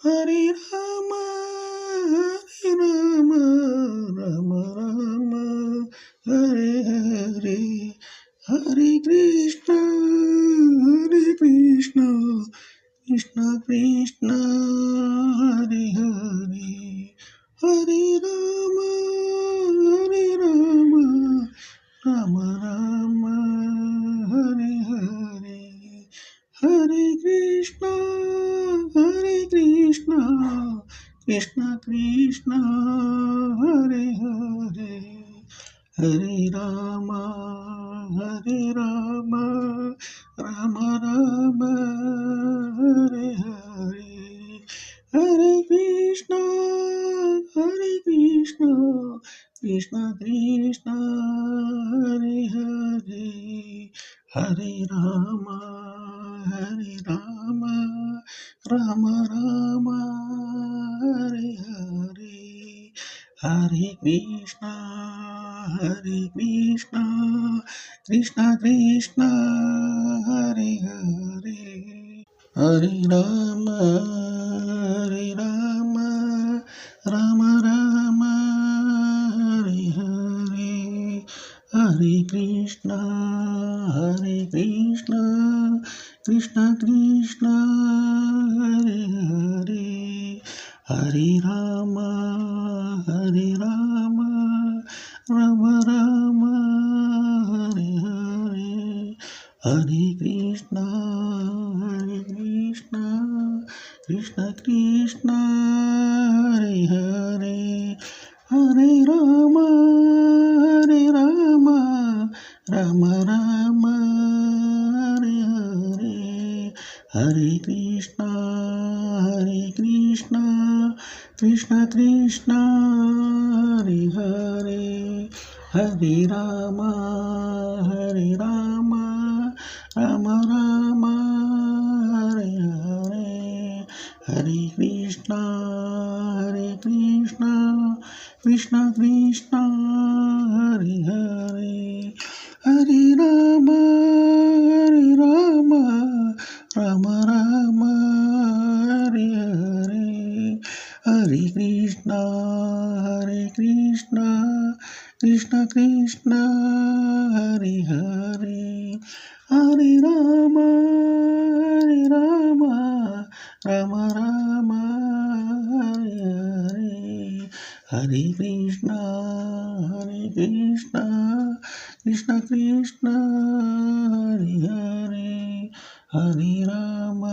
Hari Rama Hari Rama Rama Rama Hare Hare Hare Krishna Hare Krishna Krishna Krishna Hare Hare Hare Rama Hare Rama Rama Rama Hare Hare Hare Krishna Hare Krishna Krishna Krishna Hare Hare Hare Rama Hare Rama Rama Rama Hare Hare Hare Krishna Krishna Krishna Hare Hare Hare Rama Rama Rama Hare Hare Hare Krishna Krishna Krishna Hare Hare Hare Rama Rama Rama Hare Hare Hare Krishna Krishna Krishna Hare Hare Hare Rama Rama Rama Hare Hare Hare Krishna Krishna Krishna Hare Hare Hare Rama Rama Rama Hare Hare Hare Krishna Krishna Krishna Hare Hare Hare Rama Rama Rama Hare Hare Hare Krishna Krishna Krishna Hare Hare Hare Rama Rama Rama Hare Hare Hare Krishna Krishna Krishna Hare Hare Hare Rama Rama Rama Hare Hare Hare Krishna Krishna Krishna Hare Hare Hare Rama